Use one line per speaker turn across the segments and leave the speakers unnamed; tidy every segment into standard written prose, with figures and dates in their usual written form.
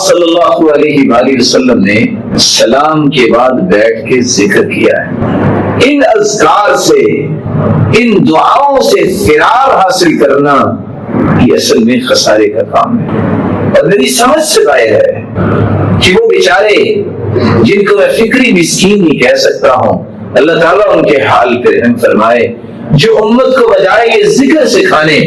صلی اللہ علیہ وآلہ وسلم نے سلام کے بعد بیٹھ کے ذکر کیا ہے۔ ان اذکار سے، ان دعاؤں سے فرار حاصل کرنا یہ اصل میں خسارے کا کام ہے۔ اور میری سمجھ سے ظاہر ہے کہ وہ بیچارے جن کو میں فکری مسکین نہیں کہہ سکتا ہوں، اللہ تعالیٰ ان کے حال پہ رحم فرمائے، جو امت کو بجائے یہ ذکر سکھانے،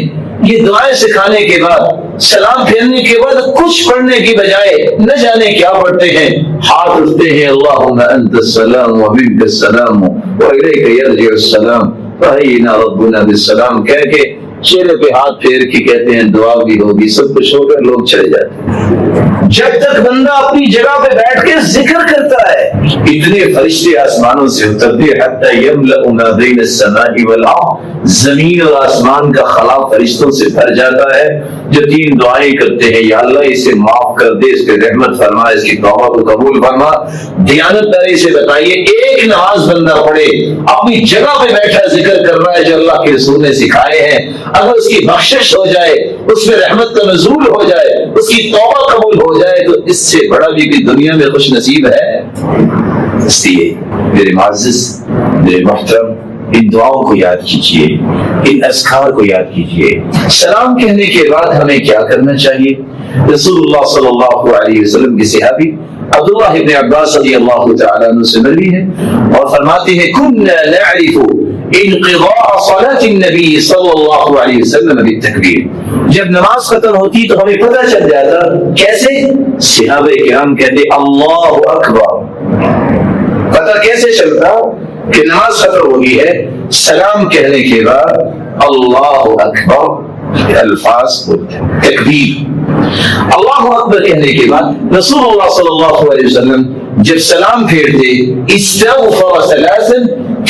یہ دعائیں سکھانے کے بعد، سلام پھیرنے کے بعد کچھ پڑھنے کی بجائے نہ جانے کیا پڑھتے ہیں، ہاتھ اٹھتے ہیں اللہم انت السلام و منک السلام و الیک یرجع السلام فحینا ربنا بالسلام کہہ کے چہرے پہ ہاتھ پھیر کے کہتے ہیں دعا بھی ہوگی، سب کچھ ہو کر لوگ چلے جاتے ہیں۔ جب تک بندہ اپنی جگہ پہ بیٹھ کے ذکر کرتا ہے، اتنے فرشتے آسمانوں سے اترتے حتی یملأ ما بین السماء والارض، زمین اور آسمان کا خلا فرشتوں سے بھر جاتا ہے، جو تین دعائیں کرتے ہیں، یا اللہ اسے معاف کر دے، اس پہ رحمت فرما، اس کی توبہ کو قبول فرما۔ دیانت داری سے بتائیے، ایک نماز بندہ پڑھے، اپنی جگہ پہ بیٹھا ذکر کر رہا ہے جو اللہ کے رسول نے سکھائے ہیں، اگر اس کی بخشش ہو جائے، اس میں رحمت کا نزول ہو جائے، اس کی توبہ قبول ہو جائے، تو اس سے بڑا بھی کہ دنیا میں خوش نصیب ہے۔ اس لیے میرے معزز، میرے محترم، ان دعاؤں کو یاد کیجئے، ان اذکار کو یاد کیجئے۔ سلام کہنے کے بعد ہمیں کیا کرنا چاہیے؟ رسول اللہ صلی اللہ علیہ وسلم کے صحابی عبداللہ ابن عباس رضی اللہ تعالیٰ عنہ سے مروی ہے اور فرماتے ہیں كنا نعرف انقضاء صلاة النبی صلی اللہ علیہ وسلم بالتکبیر، جب نماز ختم ہوتی تو ہمیں پتہ چل جاتا۔ کیسے؟ صحابہ کرام کہتے اللہ اکبر۔ پتہ کیسے چلتا کہ نماز ختم ہوگی ہے؟ سلام کہنے کے بعد اللہ اکبر الفاظ بولتے ہیں، تکبیر۔ اللہ اکبر کہنے کے بعد رسول اللہ صلی اللہ علیہ وسلم جب سلام پھیرتے استغفر ثلاثا،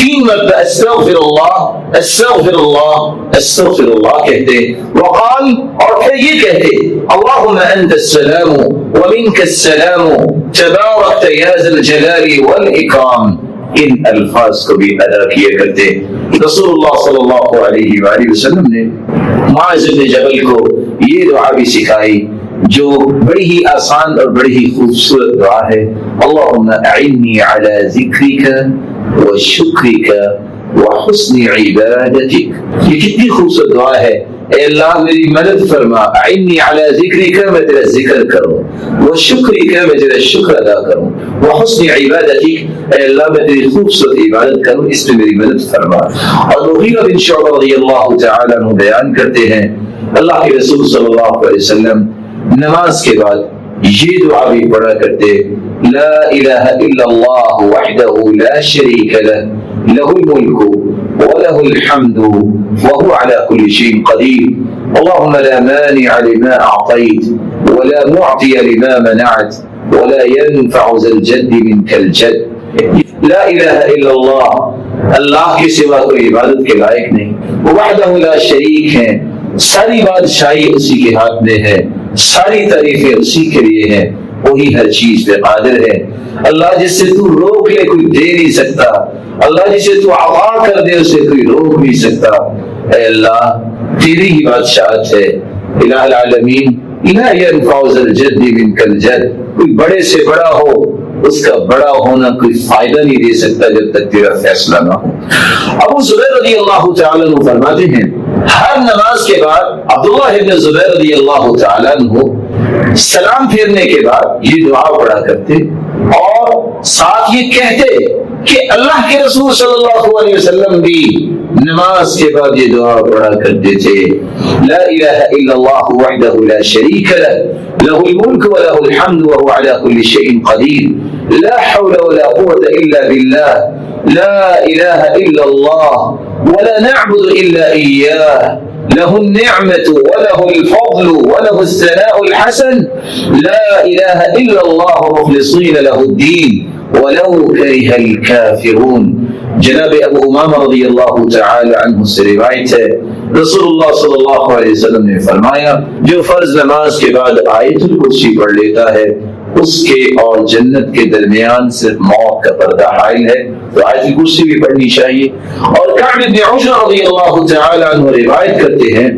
تین مرتبہ استغفر اللہ استغفر اللہ استغفر اللہ کہتے، وقال اور پھر یہ کہتے اللہم انت السلام ومنک السلام تبارکت یا ذا الجلال والاکرام۔ ان الفاظ کو بھی ادا کیا کرتے۔ رسول اللہ صلی اللہ علیہ وآلہ وسلم نے معاذ بن جبل کو یہ دعا بھی سکھائی جو بڑی ہی آسان اور بڑی ہی خوبصورت دعا ہے، اللہم اعنی علی ذکرک و شکرک و حسن عبادتک۔ یہ کتنی خوبصورت دعا ہے، اے اللہ میری مدد فرما، اعنی علی ذکرک، میں تیرا ذکر کروں، و شکرک، میں تیرا شکر ادا کروں، و حسن عبادتک، اے اللہ میں تیری خوبصورت عبادت کروں، اس میں میری مدد فرما۔ اور مغیرہ بن شعبہ رضی اللہ تعالیٰ عنہ بیان کرتے ہیں اللہ کے رسول صلی اللہ علیہ وسلم نماز کے بعد یہ دعا بھی پڑھا کرتے، لا الہ الا اللہ وحدہ لا شریک لہ، لہ الملک ولہ الحمد وهو على كل شيء قدير، اللهم لا مانع لما اعطيت ولا معطي لما منعت ولا ينفع ذا الجد منك الجد۔ لا الہ الا اللہ، اللہ کے سوا کوئی عبادت کے لائق نہیں، وحدہ لا شریک ہے، ساری بادشاہی اسی کے ہاتھ میں ہے، ساری تعریفیں اسی کے لیے ہیں، وہی ہر چیز پہ قادر ہے۔ اللہ جس سے تو روک لے کوئی دے نہیں سکتا، اللہ جسے تو عطا کر دے اسے کوئی روک نہیں سکتا۔ اے اللہ تیری ہی بادشاہت ہے، الہ العالمین، لا ينفع ذا الجد منک الجد، کوئی بڑے سے بڑا ہو اس کا بڑا ہونا کوئی فائدہ نہیں دے سکتا جب تک تیرا فیصلہ نہ ہو۔ ابو زبیر رضی اللہ تعالیٰ عنہ فرماتے ہیں ہر نماز کے بعد عبداللہ ابن زبیر رضی اللہ تعالیٰ عنہ سلام پھیرنے کے بعد یہ دعا پڑھا کرتے اور ساتھ یہ کہتے کہ اللہ کے رسول صلی اللہ علیہ وسلم بھی نماز کے بعد یہ دعا پڑھا کرتے تھے، لا الہ الا اللہ وحدہ لا شریک لہ، لہ الملک ولہ الحمد وهو على كل شيء قدیر، لا حول ولا قوة الا باللہ، لا الہ الا اللہ ولا نعبد الا ایاہ، له النعمة وله الفضل وله الثناء الحسن، لا إله إلا الله مخلصين له الدين ولو كره الكافرون۔ جناب ابو امامہ رضی اللہ تعالی عنہ سے روایت ہے رسول اللہ صلی اللہ علیہ وسلم نے فرمایا جو فرض نماز کے بعد آیت الکرسی پڑھ لیتا ہے اس کے اور جنت کے درمیان صرف موت کا پردہ حائل ہے، تو آیت الکرسی بھی پڑھنی چاہیے۔ اور کعب بن عجرہ رضی اللہ تعالی عنہ روایت کرتے ہیں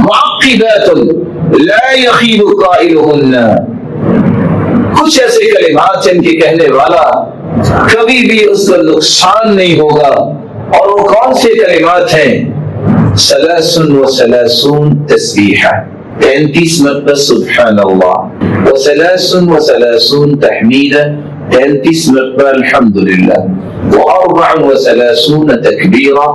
معقبات لا يخيب قائلهن کچھ ایسے کلمات جن کے کہنے والا کبھی بھی اس کا نقصان نہیں ہوگا، اور وہ کون سے کلمات ہیں؟ 33 تسبیحہ، 33 مرتبہ سبحان اللہ، و 33 تحمیدہ، 33 مرتبہ الحمدللہ، و 34 تکبیرہ،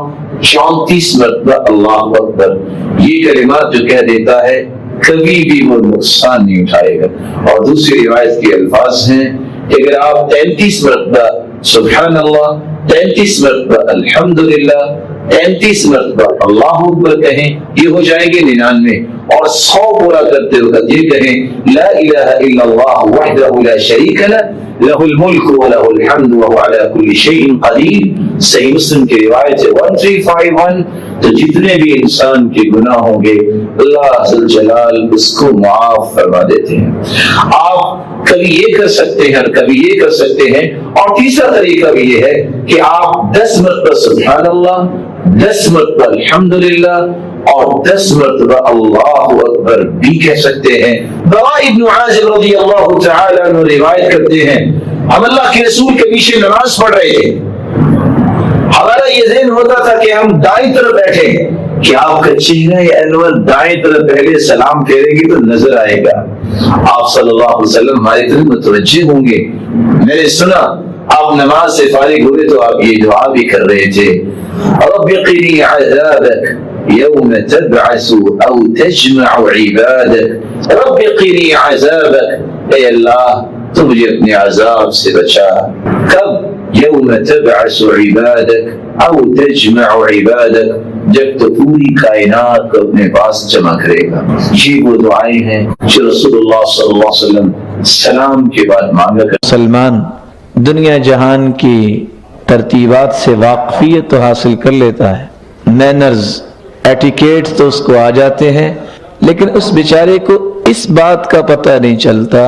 34 مرتبہ اللہ اکبر۔ یہ کلمات جو کہہ دیتا ہے کبھی بھی وہ نقصان نہیں اٹھائے گا۔ اور دوسری روایت کے الفاظ ہیں کہ اگر آپ 33 مرتبہ سبحان اللہ، 33 مرتبہ الحمدللہ، 33 مرتبہ اللہ اکبر کہیں، یہ ہو جائیں گے 99، اور 100 پورا کرتے وقت یہ کہیں لا الہ الا اللہ وحدہ لا شریک لہ لہ الملک ولہ الحمد وہو علی کل شیء قدیر۔ صحیح مسلم کی روایت ہے 1351۔ تو جتنے بھی انسان کے گناہ ہوں گے اللہ ذل جلال اس کو معاف فرما دیتے ہیں۔ آپ کبھی یہ کر سکتے ہیں اور کبھی یہ کر سکتے ہیں، اور تیسرا طریقہ بھی یہ ہے کہ آپ 10 مرتبہ سبحان اللہ، 10 مرتبہ الحمدللہ، اور 10 مرتبہ اللہ اکبر بھی کہہ سکتے ہیں۔ براء ابن عازب رضی اللہ تعالی عنہ روایت کرتے ہیں ہم اللہ کے رسول کے پیچھے نماز پڑھ رہے تھے، ہمارا یہ ذہن ہوتا تھا کہ ہم دائیں طرف بیٹھے کہ آپ کا چہرہ انور دائیں طرف پہلے سلام پھیریں گے تو نظر آئے گا، آپ صلی اللہ علیہ وسلم ہماری طرف متوجہ ہوں گے۔ میں نے سنا آپ نماز سے فارغ ہوئے تو آپ یہ دعا بھی کر رہے تھے، رب قنی عذابک یوم تبعث او تجمع عبادک، رب قنی عذابک، اے اللہ تو مجھے اپنے عذاب سے بچا، کب؟ یوم تبعث عبادک او تجمع عبادک، جب تو پوری کائنات کو اپنے پاس جمع کرے گا۔ یہ وہ دعائیں ہیں جو رسول اللہ صلی اللہ علیہ وسلم سلام کے بعد مانگا کرتے۔
سلمان دنیا جہان کی ترتیبات سے واقفیت تو حاصل کر لیتا ہے، مینرز، ایٹیکیٹ تو اس کو آ جاتے ہیں، لیکن اس بیچارے کو اس بات کا پتہ نہیں چلتا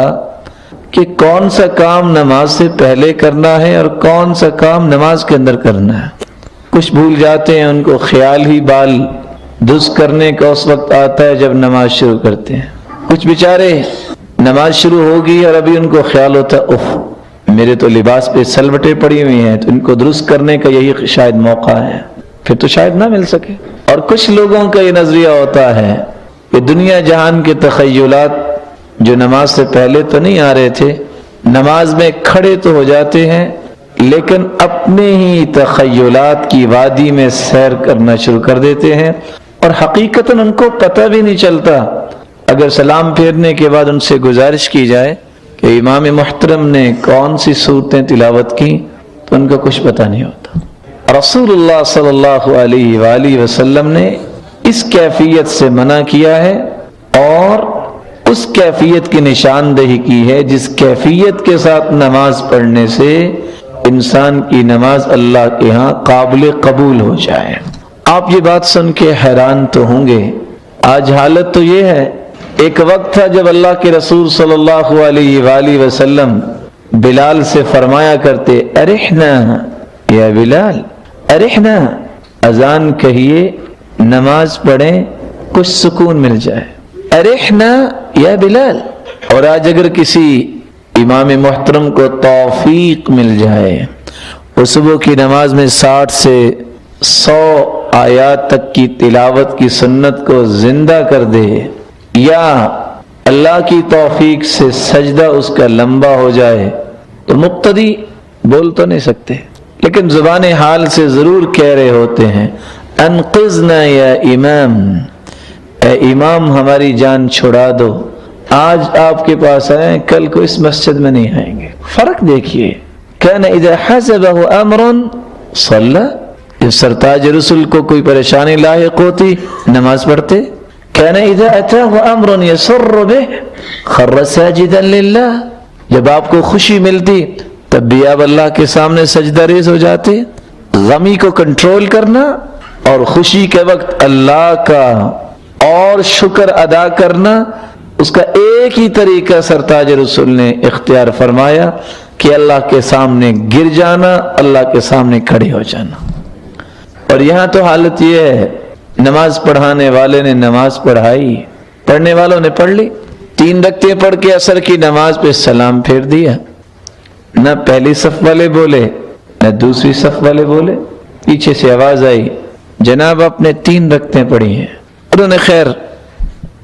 کہ کون سا کام نماز سے پہلے کرنا ہے اور کون سا کام نماز کے اندر کرنا ہے۔ کچھ بھول جاتے ہیں، ان کو خیال ہی بال درست کرنے کا اس وقت آتا ہے جب نماز شروع کرتے ہیں۔ کچھ بیچارے نماز شروع ہوگی اور ابھی ان کو خیال ہوتا ہے اف میرے تو لباس پہ سلوٹیں پڑی ہوئی ہیں، تو ان کو درست کرنے کا یہی شاید موقع ہے، پھر تو شاید نہ مل سکے۔ اور کچھ لوگوں کا یہ نظریہ ہوتا ہے کہ دنیا جہان کے تخیلات جو نماز سے پہلے تو نہیں آ رہے تھے، نماز میں کھڑے تو ہو جاتے ہیں لیکن اپنے ہی تخیلات کی وادی میں سیر کرنا شروع کر دیتے ہیں، اور حقیقتاً ان کو پتہ بھی نہیں چلتا۔ اگر سلام پھیرنے کے بعد ان سے گزارش کی جائے کہ امام محترم نے کون سی صورتیں تلاوت کی تو ان کو کچھ پتہ نہیں ہوتا۔ رسول اللہ صلی اللہ علیہ وآلہ وسلم نے اس کیفیت سے منع کیا ہے، اور اس کیفیت کی نشاندہی کی ہے جس کیفیت کے ساتھ نماز پڑھنے سے انسان کی نماز اللہ کے ہاں قابل قبول ہو جائے۔ آپ یہ بات سن کے حیران تو ہوں گے، آج حالت تو یہ ہے، ایک وقت تھا جب اللہ کے رسول صلی اللہ علیہ وآلہ وسلم بلال سے فرمایا کرتے ارحنا یا بلال، ارحنا، اذان کہیے، نماز پڑھیں، کچھ سکون مل جائے، ارحنا یا بلال۔ اور آج اگر کسی امام محترم کو توفیق مل جائے وہ صبح کی نماز میں 60 سے 100 آیات تک کی تلاوت کی سنت کو زندہ کر دے، یا اللہ کی توفیق سے سجدہ اس کا لمبا ہو جائے، تو مقتدی بول تو نہیں سکتے لیکن زبان حال سے ضرور کہہ رہے ہوتے ہیں انقذنا یا امام، اے امام ہماری جان چھڑا دو، آج آپ کے پاس آئیں، کل کو اس مسجد میں نہیں آئیں گے۔ فرق دیکھیے، کان اذا حسبه امر صلی، جب سرتاج رسول کو کوئی پریشانی لاحق ہوتی نماز پڑھتے، کان اذا اتاه امر يسر به خر ساجدا للہ، جب آپ کو خوشی ملتی تب بھی آپ اللہ کے سامنے سجدہ ریز ہو جاتے۔ غمی کو کنٹرول کرنا اور خوشی کے وقت اللہ کا اور شکر ادا کرنا، اس کا ایک ہی طریقہ سرتاج رسول نے اختیار فرمایا کہ اللہ کے سامنے گر جانا، اللہ کے سامنے کھڑے ہو جانا۔ اور یہاں تو حالت یہ ہے، نماز پڑھانے والے نے نماز پڑھائی، پڑھنے والوں نے پڑھ لی، 3 رکعتیں پڑھ کے عصر کی نماز پہ سلام پھیر دیا، نہ پہلی صف والے بولے نہ دوسری صف والے بولے، پیچھے سے آواز آئی جناب آپ نے 3 رکعتیں پڑھی ہیں۔ انہوں نے خیر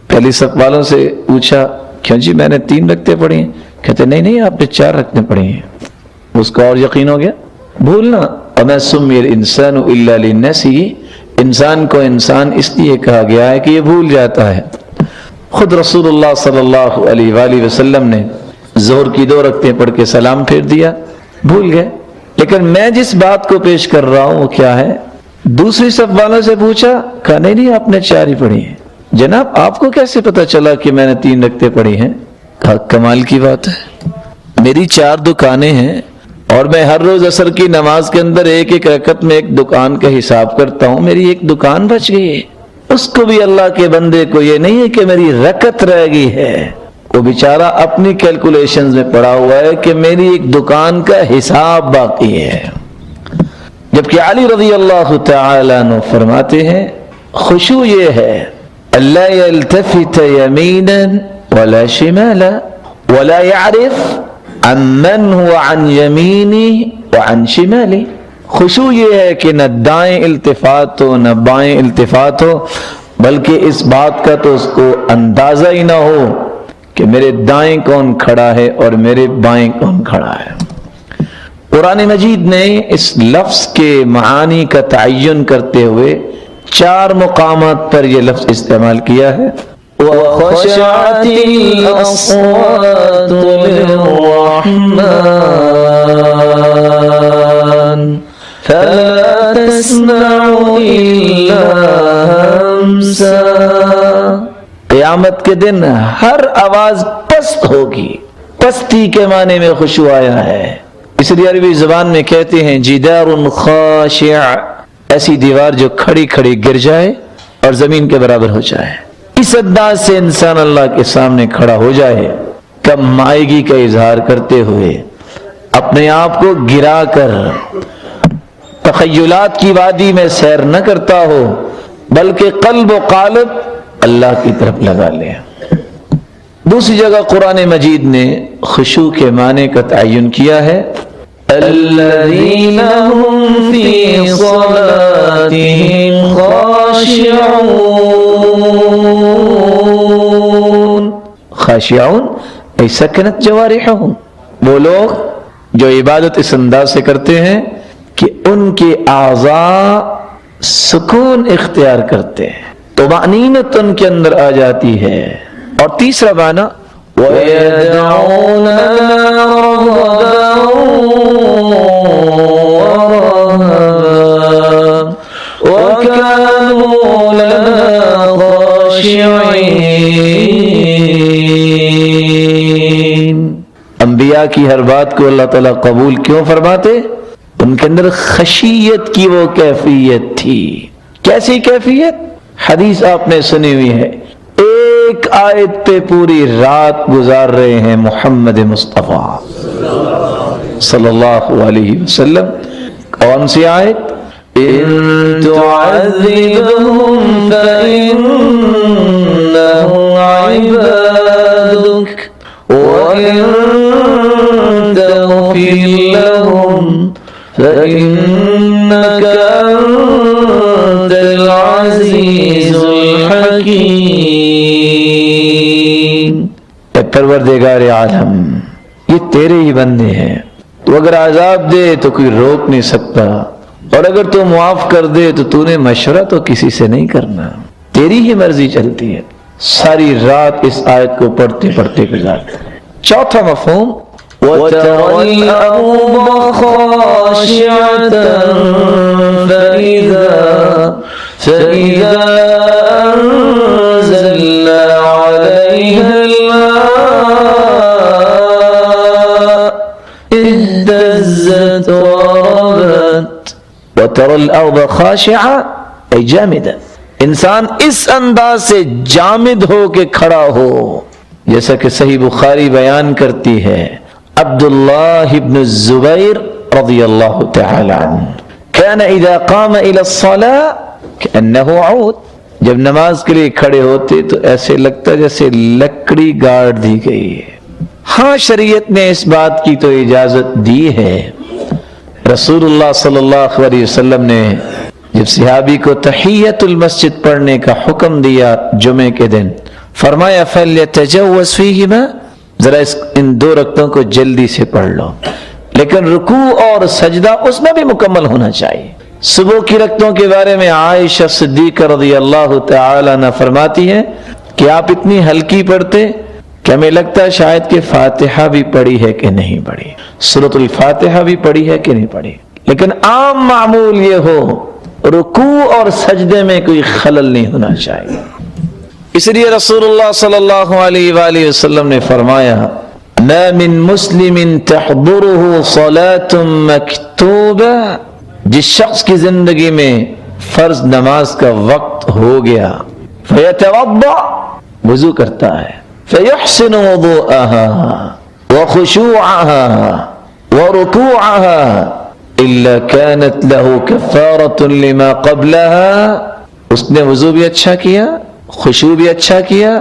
پہلی صف والوں سے پوچھا کیوں جی میں نے 3 رکعتیں پڑھی ہیں؟ کہتے نہیں آپ نے 4 رکعتیں پڑھی ہیں۔ اس کو اور یقین ہو گیا، بھولنا۔ وَمَا سُمِّيَ الْإِنسَانُ إِلَّا لِلنَّسِهِ، انسان کو انسان اس لیے کہا گیا ہے کہ یہ بھول جاتا ہے۔ خود رسول اللہ صلی اللہ علیہ وآلہ وسلم نے ظہر کی 2 رکعتیں پڑھ کے سلام پھیر دیا، بھول گئے۔ لیکن میں جس بات کو پیش کر رہا ہوں وہ کیا ہے؟ دوسری صف والوں سے پوچھا، کہا نہیں آپ نے 4 ہی پڑھی ہیں۔ جناب آپ کو کیسے پتا چلا کہ میں نے 3 رکعتیں پڑھی ہیں؟ کہا کمال کی بات ہے، میری 4 دکانیں ہیں اور میں ہر روز عصر کی نماز کے اندر ایک رکعت میں ایک دکان کا حساب کرتا ہوں، میری ایک دکان بچ گئی ہے۔ اس کو بھی اللہ کے بندے کو یہ نہیں ہے کہ میری رکعت رہ گئی ہے، وہ بیچارہ اپنی کیلکولیشنز میں پڑا ہوا ہے کہ میری ایک دکان کا حساب باقی ہے۔ جبکہ علی رضی اللہ تعالیٰ عنہ فرماتے ہیں خشوع یہ ہے اللہ یلتفت یمینا ولا شمالا ولا يعرف عمن هو عن یمینی وعن شمالی۔ خشوع یہ ہے کہ نہ دائیں التفات ہو نہ بائیں التفات ہو، بلکہ اس بات کا تو اس کو اندازہ ہی نہ ہو کہ میرے دائیں کون کھڑا ہے اور میرے بائیں کون کھڑا ہے۔ قرآن مجید نے اس لفظ کے معانی کا تعین کرتے ہوئے 4 مقامات پر یہ لفظ استعمال کیا ہے۔ وَخَشَعَتِ الْأَصْوَاتُ لِلرَّحْمَنِ فَلَا تَسْمَعُ إِلَّا هَمْسًا۔ قیامت کے دن ہر آواز پست ہوگی، پستی کے معنی میں خشوع آیا ہے، اس لیے عربی زبان میں کہتے ہیں جدار خاشع، ایسی دیوار جو کھڑی کھڑی گر جائے اور زمین کے برابر ہو جائے۔ اس انداز سے انسان اللہ کے سامنے کھڑا ہو جائے، کم مائگی کا اظہار کرتے ہوئے، اپنے آپ کو گرا کر تخیلات کی وادی میں سیر نہ کرتا ہو، بلکہ قلب و قالب اللہ کی طرف لگا لے۔ دوسری جگہ قرآن مجید نے خشوع کے معنی کا تعین کیا ہے الذین هم فی صلاتهم خاشعون، خاشعون ای سکنت جوارحهم، وہ لوگ جو عبادت اس انداز سے کرتے ہیں کہ ان کے اعضاء سکون اختیار کرتے ہیں، طمأنینت ان کے اندر آ جاتی ہے۔ اور تیسرا معنی وَيَدْعُونَ رَغَبًا وَرَهَبًا وَكَانُوا لَنَا خَاشِعِينَ۔ انبیاء کی ہر بات کو اللہ تعالیٰ قبول کیوں فرماتے؟ ان کے اندر خشیت کی وہ کیفیت تھی۔ کیسی کیفیت؟ حدیث آپ نے سنی ہوئی ہے، ایک آیت پہ پوری رات گزار رہے ہیں محمد مصطفیٰ صلی اللہ علیہ وسلم۔ کون سی آیت؟ ان تعذبهم فإنهم عبادك وإن تغفر لهم فإنك أنت العزيز الحكيم۔ اے پروردگار عالم، یہ تیرے ہی بندے ہیں، تو اگر عذاب دے تو کوئی روک نہیں سکتا، اور اگر تو معاف کر دے تو نے مشورہ تو کسی سے نہیں کرنا، تیری ہی مرضی چلتی ہے۔ ساری رات اس آیت کو پڑھتے پڑھتے گزارتے۔ چوتھا مفہوم وَتَرَى الْأَرْضَ خَاشِعَةً فَإِذَا أَنزَلْنَا عَلَيْهَا الْمَاءَ اهْتَزَّتْ وَرَبَتْ وَتَرَى الْأَرْضَ خَاشِعَةً أي جامدة، انسان اس انداز سے جامد ہو کے کھڑا ہو، جیسا کہ صحیح بخاری بیان کرتی ہے عبداللہ ابن الزبیر رضی اللہ تعالی عنہ كان اذا قام الى الصلاة كأنه عود، جب نماز کے لیے کھڑے ہوتے تو ایسے لگتا جیسے لکڑی گاڑ دی گئی ہے۔ ہاں شریعت نے اس بات کی تو اجازت دی ہے۔ رسول اللہ صلی اللہ علیہ وسلم نے جب صحابی کو تحیت المسجد پڑھنے کا حکم دیا جمعے کے دن، فرمایا فَلْيَتَجَوَّزْ فِيهِمَا، ذرا ان 2 رکعتوں کو جلدی سے پڑھ لو، لیکن رکوع اور سجدہ اس میں بھی مکمل ہونا چاہیے۔ صبح کی رکعتوں کے بارے میں عائشہ صدیقہ رضی اللہ تعالی عنہ فرماتی ہے کہ آپ اتنی ہلکی پڑھتے کہ ہمیں لگتا ہے شاید کہ فاتحہ بھی پڑھی ہے کہ نہیں پڑھی، سورۃ الفاتحہ بھی پڑھی ہے کہ نہیں پڑھی، لیکن عام معمول یہ ہو رکوع اور سجدے میں کوئی خلل نہیں ہونا چاہیے۔ اس لیے رسول اللہ صلی اللہ علیہ وآلہ وسلم نے فرمایا ما من مسلم تحضره صلاة مکتوبہ، جس شخص کی زندگی میں فرض نماز کا وقت ہو گیا، فیتوضأ، وضو کرتا ہے، فیحسن وضوءها وخشوعها ورکوعها الا كانت له كفارة لما قبلها، اس نے وضو بھی اچھا کیا، خشوع بھی اچھا کیا،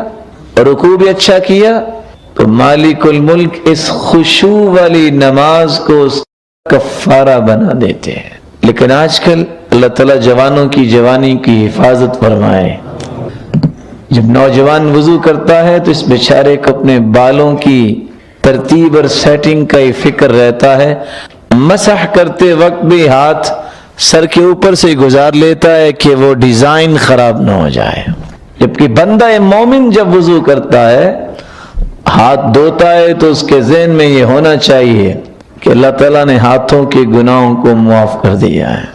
رکوع بھی اچھا کیا، تو مالک الملک اس خشوع والی نماز کو کفارہ بنا دیتے ہیں۔ لیکن آج کل اللہ تعالیٰ جوانوں کی جوانی کی حفاظت فرمائے، جب نوجوان وضو کرتا ہے تو اس بیچارے کو اپنے بالوں کی ترتیب اور سیٹنگ کا ہی فکر رہتا ہے، مسح کرتے وقت بھی ہاتھ سر کے اوپر سے گزار لیتا ہے کہ وہ ڈیزائن خراب نہ ہو جائے۔ جبکہ بندہ مومن جب وضو کرتا ہے، ہاتھ دھوتا ہے، تو اس کے ذہن میں یہ ہونا چاہیے کہ اللہ تعالیٰ نے ہاتھوں کے گناہوں کو معاف کر دیا ہے۔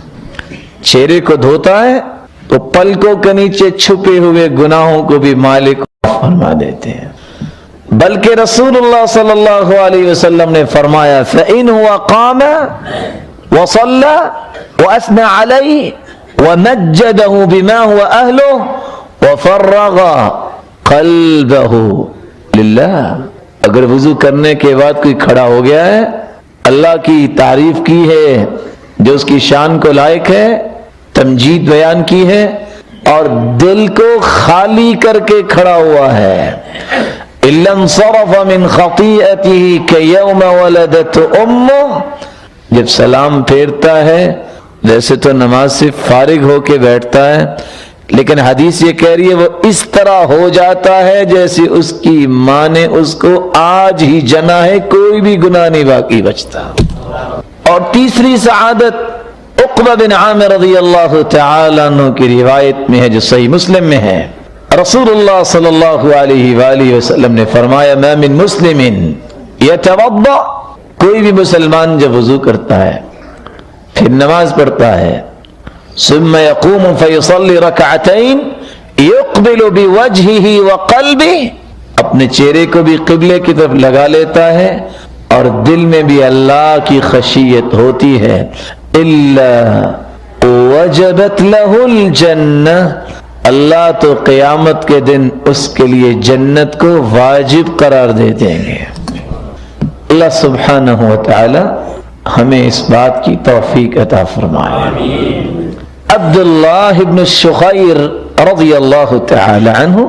چہرے کو دھوتا ہے تو پلکوں کے نیچے چھپے ہوئے گناہوں کو بھی مالک معاف فرما دیتے ہیں۔ بلکہ رسول اللہ صلی اللہ علیہ وسلم نے فرمایا فَإِنْ هُوَ قَامَ وَصَلَّى وَأَثْنَى عَلَيْهِ وَمَجَّدَهُ بِمَا هُوَ أَهْلُهُ وَفَرَّغَ قَلْبَهُ لِلَّهِ، اگر وضو کرنے کے بعد کوئی کھڑا ہو گیا ہے، اللہ کی تعریف کی ہے جو اس کی شان کو لائق ہے، تمجید بیان کی ہے، اور دل کو خالی کر کے کھڑا ہوا ہے، إِلَّا انصَرَفَ مِنْ خَطِيئَتِهِ كَيَوْمَ وَلَدَتْهُ أُمُّهُ، جب سلام پھیرتا ہے ویسے تو نماز سے فارغ ہو کے بیٹھتا ہے، لیکن حدیث یہ کہہ رہی ہے وہ اس طرح ہو جاتا ہے جیسے اس کی ماں نے اس کو آج ہی جنا ہے، کوئی بھی گناہ نہیں باقی بچتا۔ اور تیسری سعادت عقبہ بن عامر رضی اللہ تعالی عنہ کی روایت میں ہے جو صحیح مسلم میں ہے، رسول اللہ صلی اللہ علیہ وآلہ وسلم نے فرمایا ما من مسلم یتوضأ، کوئی بھی مسلمان جب وضو کرتا ہے پھر نماز پڑھتا ہے، ثم يقوم فيصلي ركعتين يقبل بوجهه وقلبه، اپنے چہرے کو بھی قبلے کی طرف لگا لیتا ہے اور دل میں بھی اللہ کی خشیت ہوتی ہے، الا وجبت له الجنہ، اللہ تو قیامت کے دن اس کے لیے جنت کو واجب قرار دے دیں گے۔ اللہ سبحانہ وتعالی ہمیں اس بات کی توفیق عطا فرمائے۔ عبداللہ ابن الشخیر رضی اللہ تعالی عنہ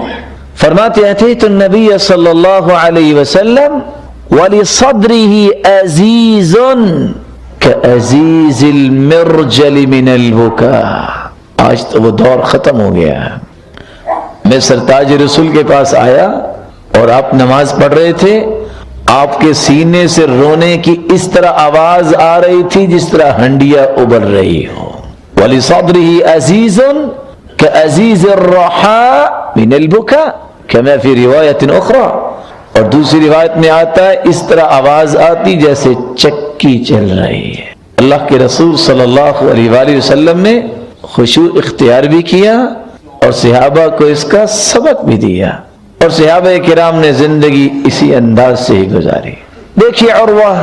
فرماتے اتیت النبی صلی اللہ علیہ وسلم وَلِصَدْرِهِ عَزِيزٌ كَعَزِيزِ الْمِرْجَلِ مِنَ الْبُكَاءِ، آج تو وہ دور ختم ہو گیا ہے۔ میں سرتاج رسول کے پاس آیا اور آپ نماز پڑھ رہے تھے، آپ کے سینے سے رونے کی اس طرح آواز آ رہی تھی جس طرح ہنڈیا ابل رہی ہو۔ وَلِصَدْرِهِ عَزِيزٌ كَعَزِيزِ الرَّحَاءِ مِنَ الْبُكَاءِ كَمَا فِي رِوَایَةٍ أُخْرَى، اور دوسری روایت میں آتا ہے اس طرح آواز آتی جیسے چکی چل رہی ہے۔ اللہ کے رسول صلی اللہ علیہ وآلہ وسلم نے خشوع اختیار بھی کیا اور صحابہ کو اس کا سبق بھی دیا، اور صحابہ کرام نے زندگی اسی انداز سے ہی گزاری۔ دیکھیے عروہ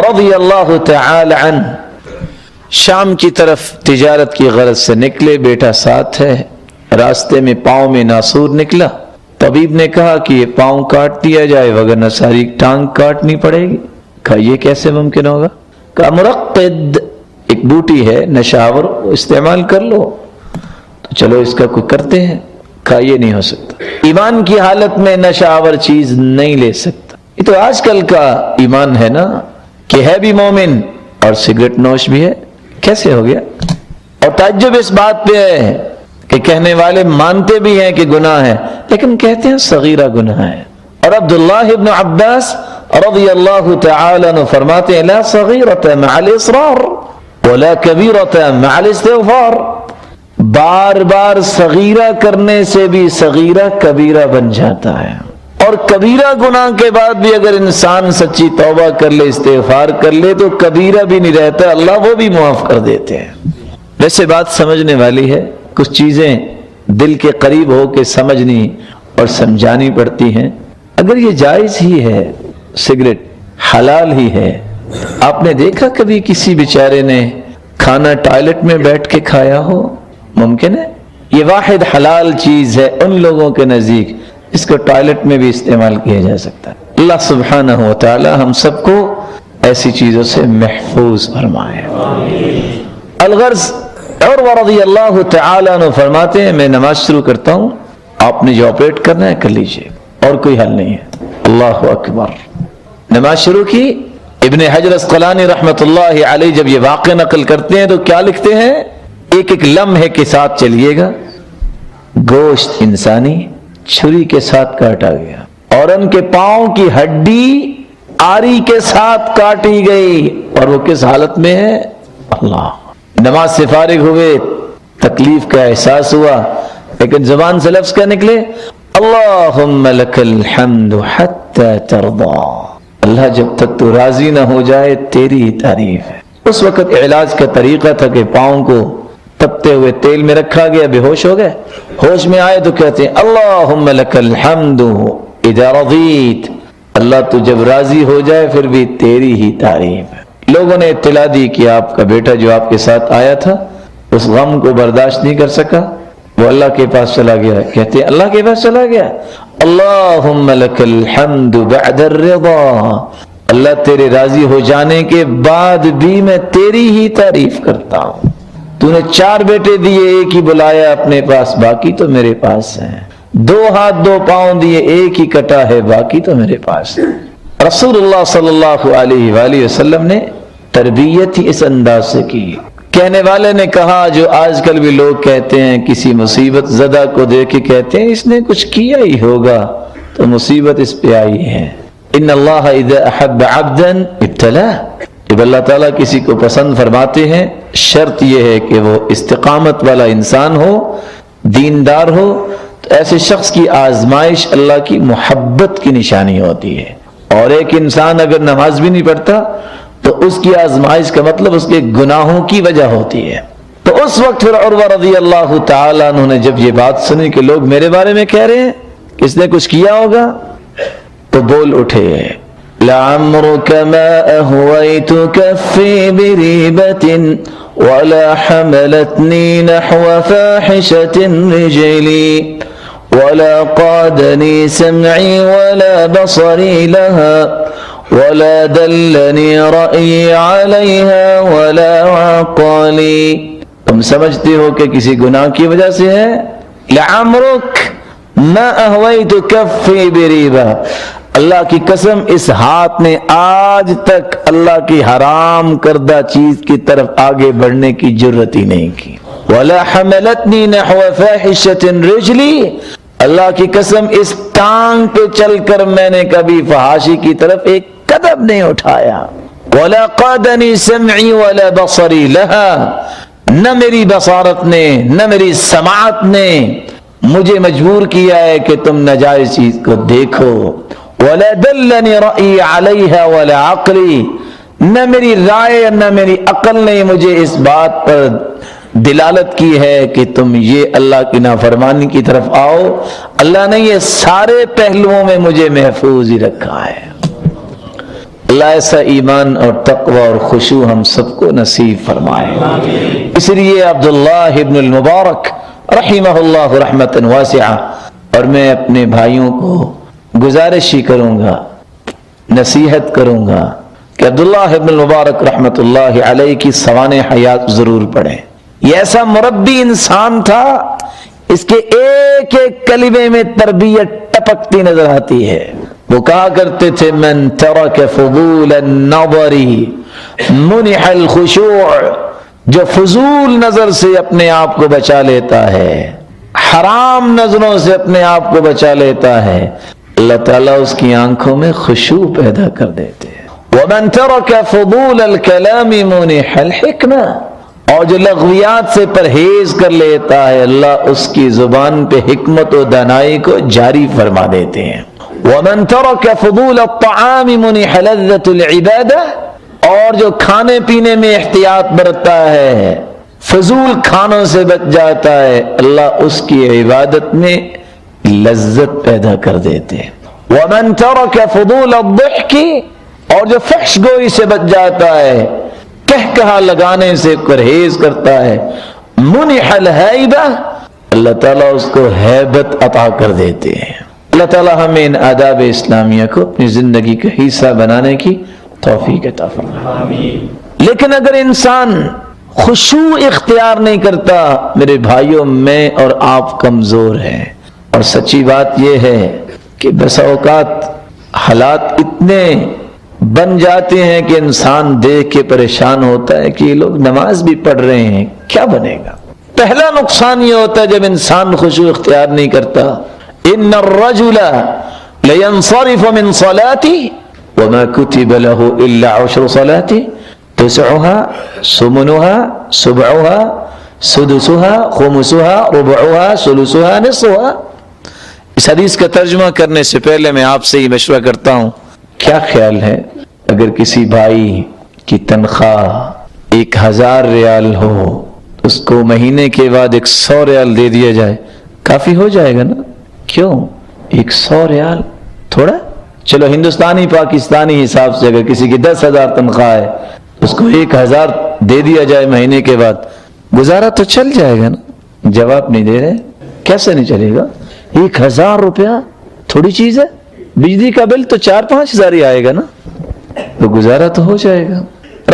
رضی اللہ تعالی عنہ شام کی طرف تجارت کی غرض سے نکلے، بیٹا ساتھ ہے، راستے میں پاؤں میں ناسور نکلا، طبیب نے کہا کہ یہ پاؤں کاٹ دیا جائے وگرنہ ساری ٹانگ کاٹنی پڑے گی۔ کہا یہ کیسے ممکن ہوگا؟ کہا مرقد ایک بوٹی ہے نشاور، استعمال کر لو۔ تو چلو اس کا کوئی کرتے ہیں، کہا یہ نہیں ہو سکتا، ایمان کی حالت میں نشہ آور چیز نہیں لے سکتا۔ یہ تو آج کل کا ایمان ہے نا کہ ہے بھی مومن اور سگریٹ نوش بھی ہے، کیسے ہو گیا؟ اور تعجب اس بات پہ ہے کہ کہنے والے مانتے بھی ہیں کہ گناہ ہے لیکن کہتے ہیں صغیرہ گناہ ہے۔ اور عبداللہ ابن عباس رضی اللہ تعالی عنہ فرماتے ہیں لا صغیرۃ مع الاصرار ولا کبیرۃ مع الاستغفار، بار بار صغیرہ کرنے سے بھی صغیرہ کبیرہ بن جاتا ہے، اور کبیرہ گناہ کے بعد بھی اگر انسان سچی توبہ کر لے، استغفار کر لے تو کبیرہ بھی نہیں رہتا، اللہ وہ بھی معاف کر دیتے ہیں۔ ویسے بات سمجھنے والی ہے، کچھ چیزیں دل کے قریب ہو کے سمجھنی اور سمجھانی پڑتی ہیں۔ اگر یہ جائز ہی ہے، سگریٹ حلال ہی ہے، آپ نے دیکھا کبھی کسی بیچارے نے کھانا ٹوائلٹ میں بیٹھ کے کھایا ہو؟ ممکن ہے؟ یہ واحد حلال چیز ہے ان لوگوں کے نزدیک، اس کو ٹوائلٹ میں بھی استعمال کیا جا سکتا ہے۔ اللہ سبحانہ و تعالی ہم سب کو ایسی چیزوں سے محفوظ فرمائے۔ الغرض عروہ رضی اللہ تعالی عنہ فرماتے ہیں میں نماز شروع کرتا ہوں، آپ نے جو آپریٹ کرنا ہے کر لیجئے، اور کوئی حل نہیں ہے۔ اللہ اکبر۔ نماز شروع کی۔ ابن حجر اسقلانی رحمت اللہ علیہ جب یہ واقعہ نقل کرتے ہیں تو کیا لکھتے ہیں؟ ایک ایک لمحے کے ساتھ چلیے گا، گوشت انسانی چھری کے ساتھ کاٹا گیا اور ان کے پاؤں کی ہڈی آری کے ساتھ کاٹی گئی، اور وہ کس حالت میں ہے؟ اللہ۔ نماز سے فارغ ہوئے، تکلیف کا احساس ہوا، لیکن زبان سے لفظ کیا نکلے؟ اللہم لک الحمد حتی ترضا، اللہ جب تک تو راضی نہ ہو جائے تیری ہی تعریف ہے۔ اس وقت علاج کا طریقہ تھا کہ پاؤں کو تپتے ہوئے تیل میں رکھا گیا، بے ہوش ہو گئے، ہوش میں آئے تو کہتے ہیں اللہم لک الحمد اذا رضیت، اللہ تو جب راضی ہو جائے پھر بھی تیری ہی تعریف ہے۔ لوگوں نے اطلاع دی کہ آپ کا بیٹا جو آپ کے ساتھ آیا تھا اس غم کو برداشت نہیں کر سکا، وہ اللہ کے پاس چلا گیا۔ کہتے ہیں اللہ کے پاس چلا گیا؟ اللہم لک الحمد بعد الرضا، اللہ تیرے راضی ہو جانے کے بعد بھی میں تیری ہی تعریف کرتا ہوں۔ تو نے 4 بیٹے دیے، ایک ہی بلایا اپنے پاس، باقی تو میرے پاس ہیں۔ 2 ہاتھ 2 پاؤں دیے، ایک ہی کٹا ہے، باقی تو میرے پاس ہے۔ رسول اللہ صلی اللہ علیہ وآلہ وسلم نے تربیت ہی اس انداز سے کی۔ کہنے والے نے کہا جو آج کل بھی لوگ کہتے ہیں، کسی مصیبت زدہ کو دیکھ کے کہتے ہیں اس نے کچھ کیا ہی ہوگا تو مصیبت اس پہ آئی ہے۔ ان اللہ اذا احب عبدا ابتلاہ، جب اللہ تعالیٰ کسی کو پسند فرماتے ہیں شرط یہ ہے کہ وہ استقامت والا انسان ہو، دیندار ہو، تو ایسے شخص کی آزمائش اللہ کی محبت کی نشانی ہوتی ہے۔ اور ایک انسان اگر نماز بھی نہیں پڑھتا تو اس کی آزمائش کا مطلب اس کے گناہوں کی وجہ ہوتی ہے۔ تو اس وقت پھر عروہ رضی اللہ تعالیٰ عنہ نے جب یہ بات سنی کہ لوگ میرے بارے میں کہہ رہے ہیں کہ اس نے کچھ کیا ہوگا، تو بول اٹھے لعمرک ما اہویت کفی بریبت ولا حملتنی نحو فاحشت رجلی ولا قادنی سمعی ولا بصری لها ولا دلنی رأی علیہا ولا عقالی۔ تم سمجھتے ہو کہ کسی گناہ کی وجہ سے ہے؟ لعمرک ما اہویت کفی بریبہ، اللہ کی قسم اس ہاتھ نے آج تک اللہ کی حرام کردہ چیز کی طرف آگے بڑھنے کی جرت ہی نہیں کی۔ ولا حملتنی نحو فاحشۃ رجلی، اللہ کی قسم اس ٹانگ پہ چل کر میں نے کبھی فحاشی کی طرف ایک قدم نہیں اٹھایا۔ ولا قادنی سمعی ولا بصری لها، نہ میری بصارت نے نہ میری سماعت نے مجھے مجبور کیا ہے کہ تم ناجائز چیز کو دیکھو۔ ولا دلنی رأی علیہا ولا عقلی، نہ میری رائے نہ میری عقل نے مجھے اس بات پر دلالت کی ہے کہ تم یہ اللہ کی نافرمانی کی طرف آؤ۔ اللہ نے یہ سارے پہلوؤں میں مجھے محفوظ ہی رکھا ہے۔ اللہ ایسا ایمان اور تقوی اور خشوع ہم سب کو نصیب فرمائے۔ اس لیے عبداللہ ابن المبارک رحمہ اللہ رحمۃ واسعہ، اور میں اپنے بھائیوں کو گزارش ہی کروں گا، نصیحت کروں گا کہ عبداللہ ابن المبارک رحمۃ اللہ علیہ کی سوانح حیات ضرور پڑھیں۔ یہ ایسا مربی انسان تھا اس کے ایک ایک کلمے میں تربیت ٹپکتی نظر آتی ہے. وہ کہا کرتے تھے من ترک فضول النظر منح الخشوع، جو فضول نظر سے اپنے آپ کو بچا لیتا ہے، حرام نظروں سے اپنے آپ کو بچا لیتا ہے، اللہ تعالیٰ اس کی آنکھوں میں خشوع پیدا کر دیتے ہیں. ومن ترک فضول الکلام منح الحکمہ، اور جو لغویات سے پرہیز کر لیتا ہے اللہ اس کی زبان پہ حکمت و دانائی کو جاری فرما دیتے ہیں. ومن ترک فضول الطعام منح لذة العبادہ، اور جو کھانے پینے میں احتیاط برتتا ہے، فضول کھانوں سے بچ جاتا ہے، اللہ اس کی عبادت میں لذت پیدا کر دیتے ہیں. ومن ترک فضول الضحک، اور جو فحش گوئی سے بچ جاتا ہے، کہا لگانے سے پرہیز کرتا ہے، منح الہیبہ، اللہ تعالیٰ اس کو ہیبت عطا کر دیتے ہیں. اللہ تعالیٰ ہمیں ان آداب اسلامیہ کو اپنی زندگی کا حصہ بنانے کی توفیق عطا فرمائے. لیکن اگر انسان خشوع اختیار نہیں کرتا، میرے بھائیوں میں اور آپ کمزور ہیں. اور سچی بات یہ ہے کہ بسا اوقات حالات اتنے بن جاتے ہیں کہ انسان دیکھ کے پریشان ہوتا ہے کہ یہ لوگ نماز بھی پڑھ رہے ہیں، کیا بنے گا؟ پہلا نقصان یہ ہوتا ہے جب انسان خشوع اختیار نہیں کرتا. ان الرجل لینصرف من صلاته وما كتب له الا 10 صلات تسعها ثمنها سبعها سدسها خمسها ربعها ثلثها نصفها. اس حدیث کا ترجمہ کرنے سے پہلے میں آپ سے یہ مشورہ کرتا ہوں، کیا خیال ہے اگر کسی بھائی کی تنخواہ 1000 ریال ہو، اس کو مہینے کے بعد 100 ریال دے دیا جائے، کافی ہو جائے گا نا؟ کیوں 100 ریال تھوڑا؟ چلو ہندوستانی پاکستانی حساب سے اگر کسی کی 10,000 تنخواہ ہے، اس کو 1000 دے دیا جائے مہینے کے بعد، گزارا تو چل جائے گا نا؟ جواب نہیں دے رہے. کیسے نہیں چلے گا؟ 1000 روپیہ تھوڑی چیز ہے، بجلی کا بل تو 4-5 ہزار ہی آئے گا نا، تو گزارا تو ہو جائے گا.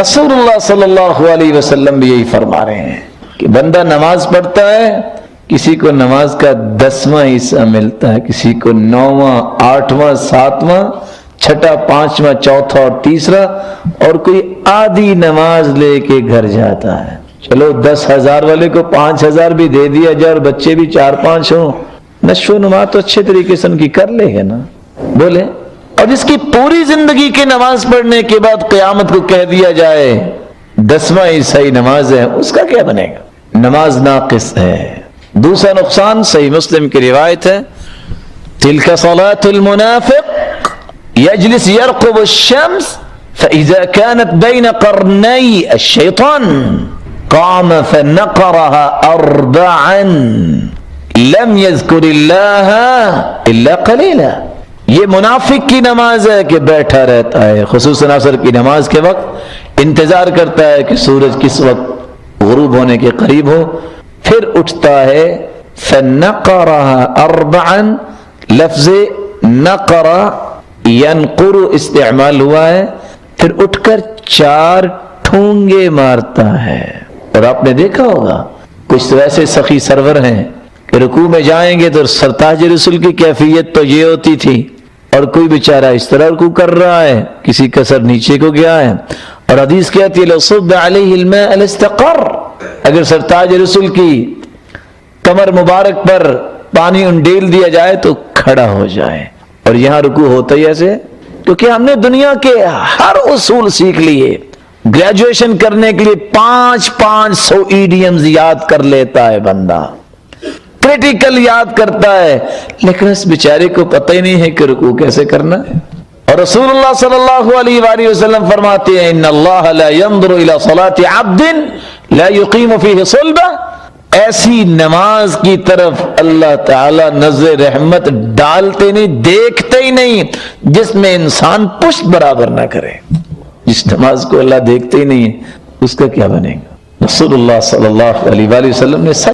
رسول اللہ صلی اللہ علیہ وسلم بھی یہی فرما رہے ہیں کہ بندہ نماز پڑھتا ہے، کسی کو نماز کا 10واں حصہ ملتا ہے، کسی کو 9واں 8واں 7واں 6واں 5واں 4تھا اور 3را، اور کوئی آدھی نماز لے کے گھر جاتا ہے. چلو 10,000 والے کو 5,000 بھی دے دیا جائے اور بچے بھی 4-5 ہوں، نشو و نما تو اچھے طریقے سے ان کی کر لے گا نا، بولے. اور جس کی پوری زندگی کی نماز پڑھنے کے بعد قیامت کو کہہ دیا جائے 10واں حصہ ہی نماز ہے، اس کا کیا بنے گا؟ نماز ناقص ہے. دوسرا نقصان صحیح مسلم کی روایت ہے، تلک صلاة المنافق یجلس یرقب الشمس فإذا كانت بین قرنی الشیطان قام فنقرها 4 لم يذكر الله الا قليلا. یہ منافق کی نماز ہے کہ بیٹھا رہتا ہے، خصوصاً عصر کی نماز کے وقت انتظار کرتا ہے کہ سورج کس وقت غروب ہونے کے قریب ہو، پھر اٹھتا ہے. فَنَقَرَهَا 4، لفظ نقر ینقر استعمال ہوا ہے، پھر اٹھ کر 4 ٹھونگے مارتا ہے. اور آپ نے دیکھا ہوگا کچھ تو ایسے سخی سرور ہیں کہ رکوع میں جائیں گے تو سرتاج رسول کی کیفیت تو یہ ہوتی تھی، اور کوئی بیچارہ اس طرح رکوع کر رہا ہے، کسی کا سر نیچے کو گیا ہے. اور حدیث کہتی ہے لَصُبَّ عَلَيْهِ الْمَاءَ لَاسْتَقَرَّ، اگر سرتاج رسول کی کمر مبارک پر پانی انڈیل دیا جائے تو کھڑا ہو جائے. اور یہاں رکوع ہوتا ہی ایسے، کیونکہ ہم نے دنیا کے ہر اصول سیکھ لیے. گریجویشن کرنے کے لیے 500 ایڈیمز یاد کر لیتا ہے بندہ، کریٹیکل یاد کرتا ہے، لیکن اس بیچارے کو پتہ ہی نہیں ہے کہ رکوع کیسے کرنا ہے. اور رسول اللہ صلی اللہ علیہ وآلہ وسلم فرماتے ہیں ان اللہ لا ينظر الى صلاة عبد لا يقيم فيه صلبہ، ایسی نماز کی طرف اللہ تعالی نظر رحمت ڈالتے نہیں، دیکھتے ہی نہیں جس میں انسان پشت برابر نہ کرے. جس نماز کو اللہ دیکھتے ہی نہیں ہے اس کا کیا بنے گا؟ رسول اللہ صلی اللہ علیہ وآلہ وسلم نے